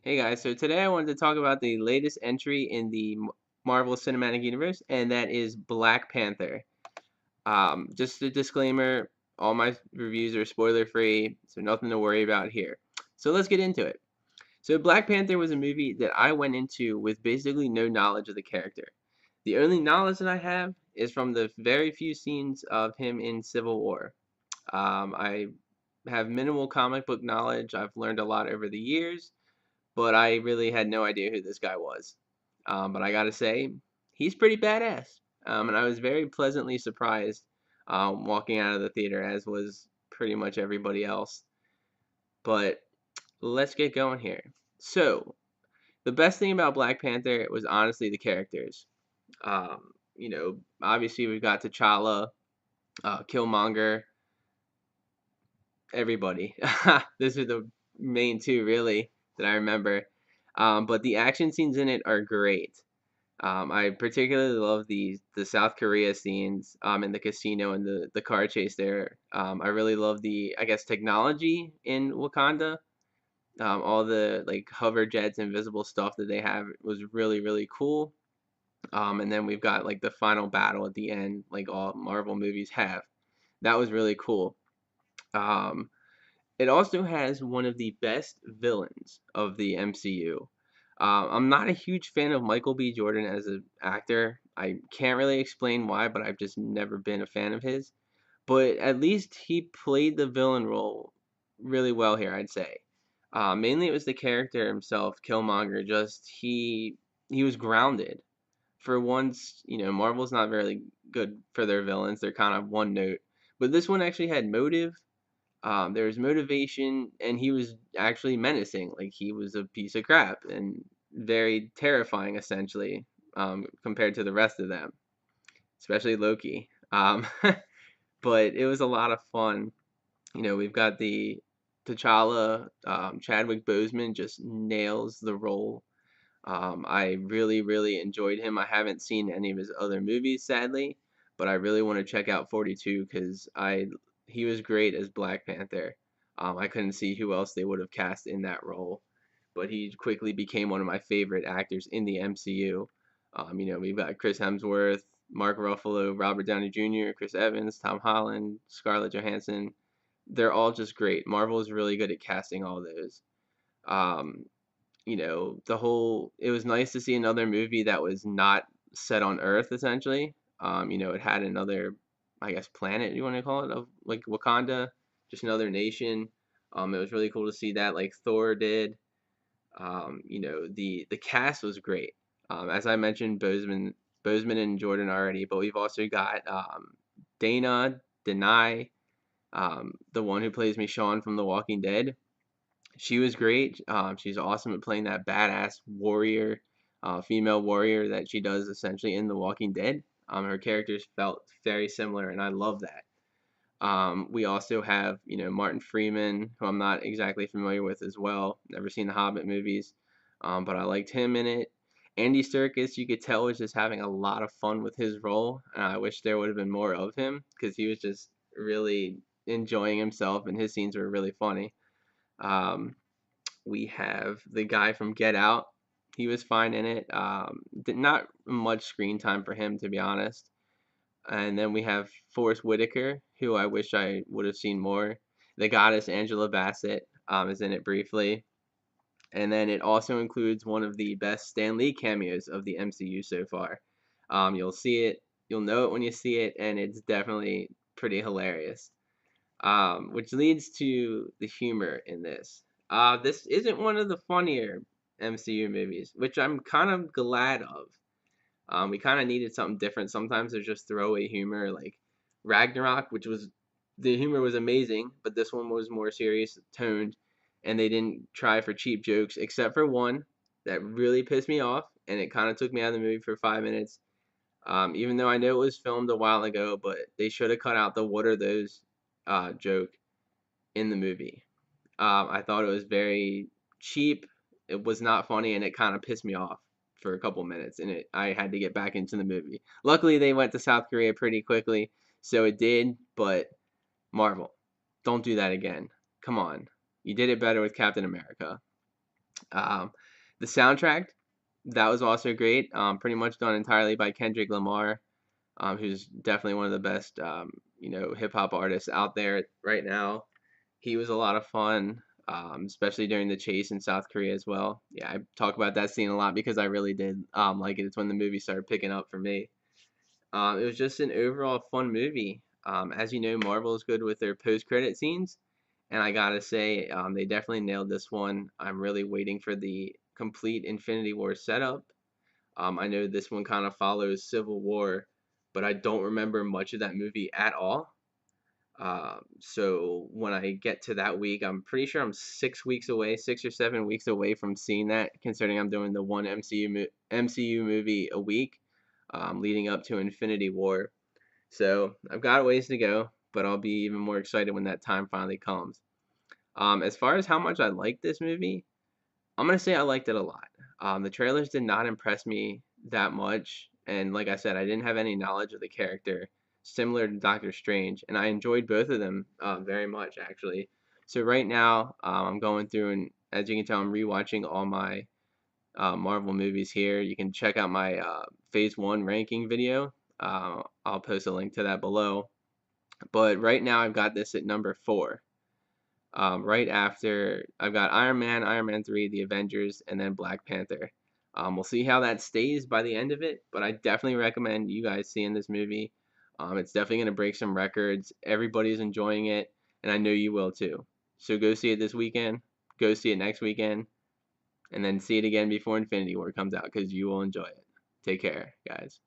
Hey guys, so today I wanted to talk about the latest entry in the Marvel Cinematic Universe, and that is Black Panther. Just a disclaimer, all my reviews are spoiler free, so nothing to worry about here. So let's get into it. So Black Panther was a movie that I went into with basically no knowledge of the character. The only knowledge that I have is from the very few scenes of him in Civil War. I have minimal comic book knowledge. I've learned a lot over the years, but I really had no idea who this guy was. But I gotta say, he's pretty badass. And I was very pleasantly surprised walking out of the theater, as was pretty much everybody else. But let's get going here. So, the best thing about Black Panther was honestly the characters. Obviously we've got T'Challa, Killmonger, everybody. Those are the main two, really, that I remember. But the action scenes in it are great. I particularly love the South Korea scenes in the casino and the car chase there. I really love the, I guess, technology in Wakanda. All the like hover jets, invisible stuff that they have was really really cool. And then we've got like the final battle at the end, like all Marvel movies have. That was really cool. Um, it also has one of the best villains of the MCU. I'm not a huge fan of Michael B. Jordan as an actor. I can't really explain why, but I've just never been a fan of his. But at least he played the villain role really well here, I'd say. Mainly it was the character himself, Killmonger. Just he was grounded. For once, Marvel's not very good for their villains. They're kind of one note. But this one actually had motive. There was motivation, and he was actually menacing. Like he was a piece of crap and very terrifying, essentially, compared to the rest of them, especially Loki. But it was a lot of fun. We've got the T'Challa, Chadwick Boseman just nails the role. I really, really enjoyed him. I haven't seen any of his other movies, sadly, but I really want to check out 42 because I he was great as Black Panther. I couldn't see who else they would have cast in that role, but he quickly became one of my favorite actors in the MCU. We've got Chris Hemsworth, Mark Ruffalo, Robert Downey Jr., Chris Evans, Tom Holland, Scarlett Johansson. They're all just great. Marvel is really good at casting all those. Um, the whole it was nice to see another movie that was not set on Earth essentially. It had another, I guess, planet you want to call it, of like Wakanda, just another nation. It was really cool to see that, like Thor did. The cast was great. As I mentioned, Bozeman and Jordan already, but we've also got Dana Denai, the one who plays Michonne from The Walking Dead. She was great. She's awesome at playing that badass warrior, female warrior that she does essentially in The Walking Dead. Her characters felt very similar, and I love that. We also have, Martin Freeman, who I'm not exactly familiar with as well. Never seen the Hobbit movies, but I liked him in it. Andy Serkis, you could tell, was just having a lot of fun with his role, and I wish there would have been more of him because he was just really enjoying himself, and his scenes were really funny. Um, we have the guy from Get Out. He was fine in it. Not much screen time for him, to be honest. And then we have Forrest Whitaker, who I wish I would have seen more. The goddess Angela Bassett is in it briefly. And then it also includes one of the best Stan Lee cameos of the MCU so far. You'll see it, you'll know it when you see it, and it's definitely pretty hilarious. Which leads to the humor in this. This isn't one of the funnier MCU movies, which I'm kind of glad of. We kind of needed something different. Sometimes there's just throwaway humor, like Ragnarok, which was the humor was amazing, but this one was more serious toned, and they didn't try for cheap jokes, except for one that really pissed me off, and it kind of took me out of the movie for 5 minutes. Even though I know it was filmed a while ago, but they should have cut out the "What are those?" Joke in the movie. I thought it was very cheap. It was not funny, and it kind of pissed me off for a couple minutes, and I had to get back into the movie. Luckily, they went to South Korea pretty quickly, so it did. But Marvel, don't do that again. Come on, you did it better with Captain America. Um, the soundtrack, that was also great. Pretty much done entirely by Kendrick Lamar, who's definitely one of the best, hip hop artists out there right now. He was a lot of fun, especially during the chase in South Korea as well. Yeah, I talk about that scene a lot because I really did like it. It's when the movie started picking up for me. It was just an overall fun movie. As you know, Marvel is good with their post-credit scenes, and I gotta say, they definitely nailed this one. I'm really waiting for the complete Infinity War setup. I know this one kind of follows Civil War, but I don't remember much of that movie at all. So when I get to that week, I'm pretty sure I'm 6 weeks away, 6 or 7 weeks away from seeing that, considering I'm doing the one MCU movie a week, leading up to Infinity War. So I've got a ways to go, but I'll be even more excited when that time finally comes. As far as how much I like this movie, I'm gonna say I liked it a lot. The trailers did not impress me that much, and like I said, I didn't have any knowledge of the character, similar to Doctor Strange, and I enjoyed both of them very much actually. So right now, I'm going through, and as you can tell, I'm rewatching all my Marvel movies here. You can check out my Phase One ranking video. I'll post a link to that below. But right now, I've got this at number 4. Right after, I've got Iron Man, Iron Man 3, The Avengers, and then Black Panther. We'll see how that stays by the end of it, but I definitely recommend you guys seeing this movie. It's definitely going to break some records. Everybody's enjoying it, and I know you will too. So go see it this weekend, go see it next weekend, and then see it again before Infinity War comes out because you will enjoy it. Take care, guys.